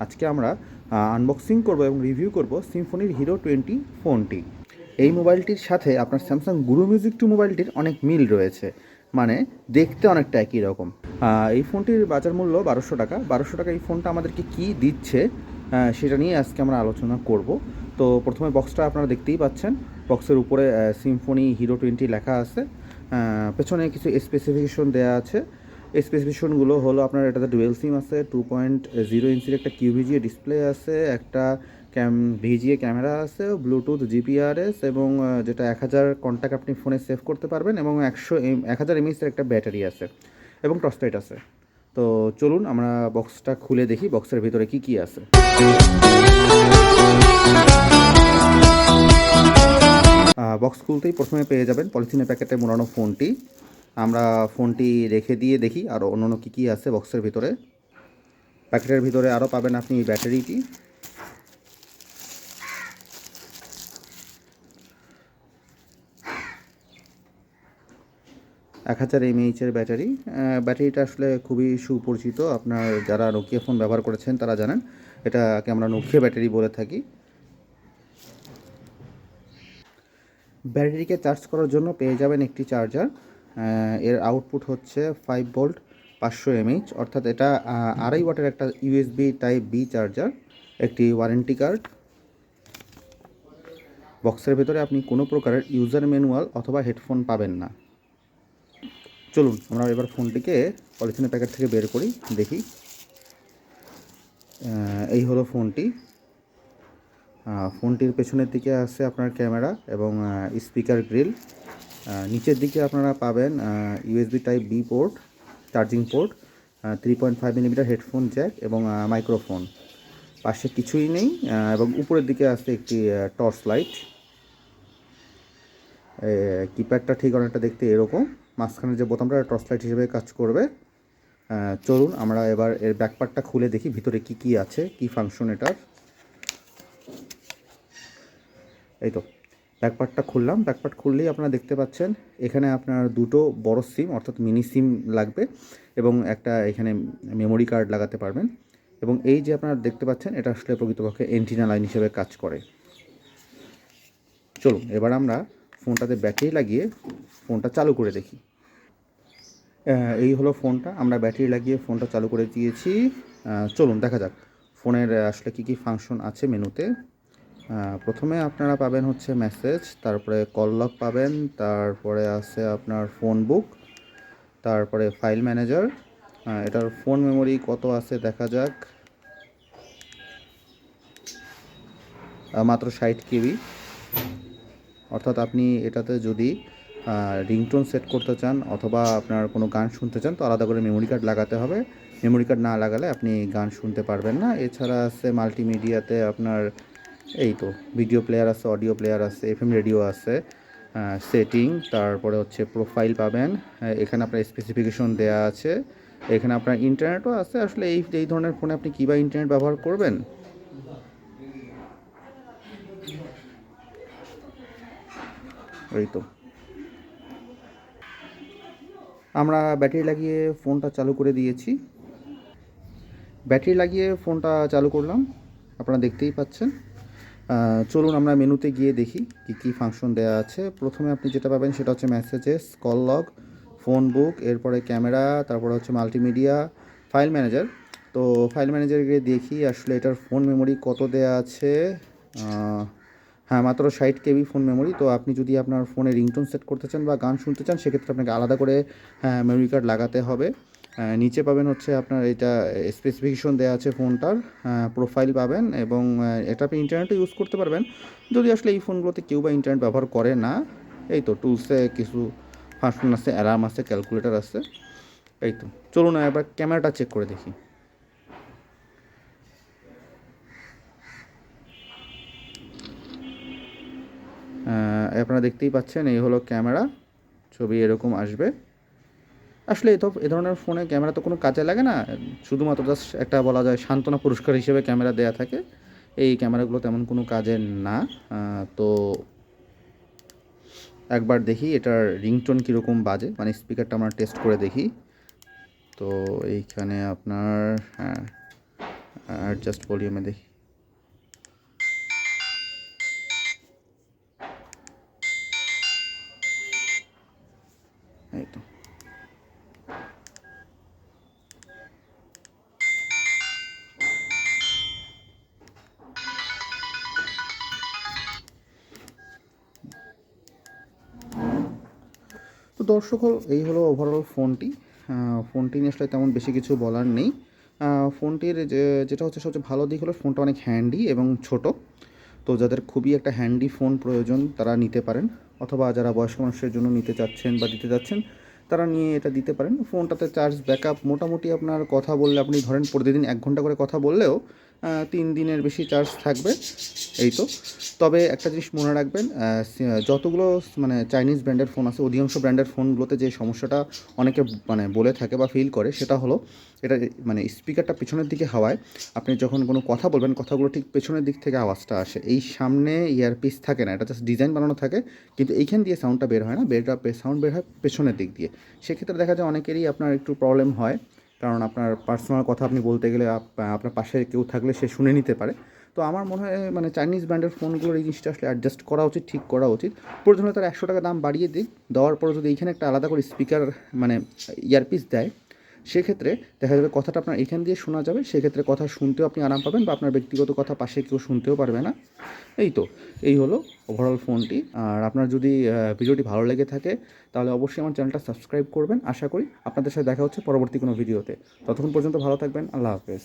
আজকে আমরা আনবক্সিং করব এবং রিভিউ করব সিম্ফনির হিরো 20 ফোনটি। এই মোবাইলটির সাথে আপনার স্যামসাং গুরু মিউজিক 2 মোবাইলটির অনেক মিল রয়েছে, মানে দেখতে অনেকটা একই রকম। এই ফোনটির বাজার মূল্য 1200 টাকা। 1200 টাকা এই ফোনটা আমাদেরকে কী দিচ্ছে সেটা নিয়ে আজকে আমরা আলোচনা করব। তো প্রথমে বক্সটা আপনারা দেখতেই পাচ্ছেন, বক্সের উপরে সিম্ফনি হিরো 20 লেখা আছে, পেছনে কিছু স্পেসিফিকেশন দেওয়া আছে। স্পেসিফিকেশনগুলো হলো আপনার এটাতে ডুয়েল সিম আছে, 2.0 ইঞ্চির একটা কিউভিজিএ ডিসপ্লে আছে, একটা ভিজিএ ক্যামেরা আছে, ব্লুটুথ জিপিআরএস এবং যেটা 1000 কন্ট্যাক্ট আপনি ফোনে সেভ করতে পারবেন, এবং 1000 এমএএইচের একটা ব্যাটারি আছে এবং টর্চ লাইট আছে। তো চলুন আমরা বক্সটা খুলে দেখি বক্সের ভিতরে কি কি আছে। বক্স খুলতেই প্রথমে পেয়ে যাবেন পলিথিনের প্যাকেটে মোড়ানো ফোনটি। আমরা ফোনটি রেখে দিয়ে দেখি আর অন্যান্য কী কী আছে বক্সের ভিতরে। প্যাকেটের ভিতরে আরও পাবেন আপনি ব্যাটারিটি, এক 1000 এমএএইচের ব্যাটারি। ব্যাটারিটা আসলে খুবই সুপরিচিত, আপনার যারা নোকিয়া ফোন ব্যবহার করেছেন তারা জানেন এটাকে আমরা নোকিয়া ব্যাটারি বলে থাকি। ব্যাটারিকে চার্জ করার জন্য পেয়ে যাবেন একটি চার্জার। এর আউটপুট হচ্ছে 5 ভোল্ট 500 এমএইচ, অর্থাৎ এটা 2.5 ওয়াটের একটা ইউএসবি টাইপ বি চার্জার। একটি ওয়ারেন্টি কার্ড। বক্সের ভেতরে আপনি কোনো প্রকারের ইউজার ম্যানুয়াল অথবা হেডফোন পাবেন না। চলুন আমরা এবার ফোনটিকে পলিথিনের প্যাকেট থেকে বের করি, দেখি। এই হলো ফোনটি। ফোনটির পেছনের দিকে আছে আপনার ক্যামেরা এবং স্পিকার গ্রিল। নিচের দিকে আপনারা পাবেন USB type B port, charging port, 3.5 millimetre headphone jack এবং মাইক্রোফোন। পাশে কিছুই নেই, এবং উপরের দিকে আছে একটি টর্চ লাইট। কিপ্যাডটা ঠিক অনেকটা দেখতে এরকম, মাঝখানে যে বোতামটা টর্চ লাইট হিসেবে কাজ করবে। চলুন আমরা এবার এর ব্যাকপার্টটা খুলে দেখি ভিতরে কি কি আছে, কি ফাংশন এটার। এই তো ব্যাকপার্টটা খুললাম। ব্যাকপার্ট খুললেই আপনারা দেখতে পাচ্ছেন এখানে আপনার দুটো বড় সিম অর্থাৎ মিনি সিম লাগবে এবং একটা এখানে মেমোরি কার্ড লাগাতে পারবেন। এবং এই যে আপনারা দেখতে পাচ্ছেন এটা আসলে প্রকৃতপক্ষে এন্টিনা লাইন হিসেবে কাজ করে। চলুন এবার আমরা ফোনটাতে ব্যাটারি লাগিয়ে ফোনটা চালু করে দেখি। এই হলো ফোনটা, আমরা ব্যাটারি লাগিয়ে ফোনটা চালু করে দিয়েছি। চলুন দেখা যাক ফোনের আসলে কি কি ফাংশন আছে মেনুতে। প্রথমে আপনারা পাবেন হচ্ছে মেসেজ, তারপরে কল লগ পাবেন, তারপরে আছে আপনার ফোন বুক, তারপরে ফাইল ম্যানেজার। এটার ফোন মেমোরি কত আছে দেখা যাক, মাত্র 60 কেবি। অর্থাৎ আপনি এটাতে যদি রিংটোন সেট করতে চান অথবা আপনার কোনো গান শুনতে চান তো আলাদা করে মেমোরি কার্ড লাগাতে হবে। মেমোরি কার্ড না লাগালে আপনি গান শুনতে পারবেন না। এছাড়া আছে মাল্টিমিডিয়াতে আপনার এই তো ভিডিও প্লেয়ার আছে, অডিও প্লেয়ার আছে, এফএম রেডিও আছে, সেটিং, তারপরে হচ্ছে প্রোফাইল পাবেন। এখানে আপনার স্পেসিফিকেশন দেয়া আছে। এখানে আপনার ইন্টারনেটও আছে। আসলে এই ধরনের ফোনে আপনি কী বা ইন্টারনেট ব্যবহার করবেন। এই তো আমরা ব্যাটারি লাগিয়ে ফোনটা চালু করে দিয়েছি। ব্যাটারি লাগিয়ে ফোনটা চালু করলাম, আপনারা দেখতেই পাচ্ছেন। চলুন আমরা মেনুতে গিয়ে দেখি কী কী ফাংশন দেওয়া আছে। প্রথমে আপনি যেটা পাবেন সেটা হচ্ছে মেসেজেস, কল লগ, ফোন বুক, এরপরে ক্যামেরা, তারপরে হচ্ছে মাল্টিমিডিয়া, ফাইল ম্যানেজার। তো ফাইল ম্যানেজারে গিয়ে দেখি আসলে এটার ফোন মেমোরি কত দেওয়া আছে। হ্যাঁ, মাত্র 60 কেবি ফোন মেমোরি। তো আপনি যদি আপনার ফোনে রিংটোন সেট করতে চান বা গান শুনতে চান সেক্ষেত্রে আপনাকে আলাদা করে মেমোরি কার্ড লাগাতে হবে। নিচে পাবেন হচ্ছে আপনার এটা স্পেসিফিকেশন দেওয়া আছে ফোনটার, প্রোফাইল পাবেন এবং এটা আপনি ইন্টারনেটে ইউজ করতে পারবেন যদি আসলে এই ফোনগুলোতে কেউ বা ইন্টারনেট ব্যবহার করে না। এই তো টুলসে কিছু ফাংশন আছে, অ্যালার্ম আছে, ক্যালকুলেটর আছে। এই তো চলুন এবার ক্যামেরাটা চেক করে দেখি। আপনারা দেখতেই পাচ্ছেন এই হলো ক্যামেরা, ছবি এরকম আসবে। আসলে এ ধরনের ফোনে ক্যামেরা তো কোনো কাজে লাগে না, শুধুমাত্র জাস্ট একটা বলা যায় সান্ত্বনা পুরস্কার হিসেবে ক্যামেরা দেয়া থাকে। এই ক্যামেরাগুলো তেমন কোনো কাজের না। তো একবার দেখি এটার রিংটোন কীরকম বাজে, মানে স্পিকারটা আমরা টেস্ট করে দেখি। তো এইখানে আপনার অ্যাডজাস্ট ভলিউমে দেখি। এই তো। তো দর্শক এই হলো ওভারঅল ফোনটি। ফোনটি নিয়ে আসলে তেমন বেশি কিছু বলার নেই। ফোনটির যেটা হচ্ছে সবচেয়ে ভালো দিক হলো ফোনটা অনেক হ্যান্ডি এবং ছোট। তো যাদের খুবই একটা হ্যান্ডি ফোন প্রয়োজন তারা নিতে পারেন, অথবা যারা বয়স্ক মানুষের জন্য নিতে চাচ্ছেন বা দিতে যাচ্ছেন তারা নিয়ে এটা দিতে পারেন। ফোনটাতে চার্জ ব্যাকআপ মোটামুটি আপনার কথা বললে, আপনি ধরেন প্রতিদিন 1 ঘন্টা করে কথা বললেও 3 দিনের বেশি চার্জ থাকবে। এই তো। তবে একটা জিনিস মনে রাখবেন, যতগুলো মানে চাইনিজ ব্র্যান্ডের ফোন আছে, অধিকাংশ ব্র্যান্ডের ফোনগুলোতে যে সমস্যাটা অনেকে মানে বলে থাকে বা ফিল করে, সেটা হলো এটা মানে স্পিকারটা পেছনের দিকে হওয়ায় আপনি যখন কোনো কথা বলবেন কথাগুলো ঠিক পেছনের দিক থেকে আওয়াজটা আসে। এই সামনে ইয়ারপিস থাকে না, এটা জাস্ট ডিজাইন বানানো থাকে, কিন্তু এইখান দিয়ে সাউন্ডটা বের হয় না, সাউন্ড বের হয় পেছনের দিক দিয়ে। সেক্ষেত্রে দেখা যায় অনেকেরই আপনার একটু প্রবলেম হয়, কারণ আপনার পার্সোনাল কথা আপনি বলতে গেলে আপনার পাশে কেউ থাকলে সে শুনে নিতে পারে। তো আমার মনে হয় মানে চাইনিজ ব্র্যান্ডের ফোনগুলোর এই জিনিসটা আসলে অ্যাডজাস্ট করা উচিত, ঠিক করা উচিত। প্রয়োজন হলে তারা 100 টাকা দাম বাড়িয়ে দিক, দেওয়ার পরে যদি এইখানে একটা আলাদা করে স্পিকার মানে ইয়ারপিস দেয়, সেক্ষেত্রে দেখা যাবে কথাটা আপনার এখান দিয়ে শোনা যাবে। সেক্ষেত্রে কথা শুনতেও আপনি আরাম পাবেন, বা আপনার ব্যক্তিগত কথা পাশে কেউ শুনতেও পারবে না। এই তো, এই হলো ওভারঅল ফোনটি। আর আপনার যদি ভিডিওটি ভালো লেগে থাকে তাহলে অবশ্যই আমার চ্যানেলটা সাবস্ক্রাইব করবেন। আশা করি আপনাদের সাথে দেখা হচ্ছে পরবর্তী কোনো ভিডিওতে। ততক্ষণ পর্যন্ত ভালো থাকবেন। আল্লাহ হাফেজ।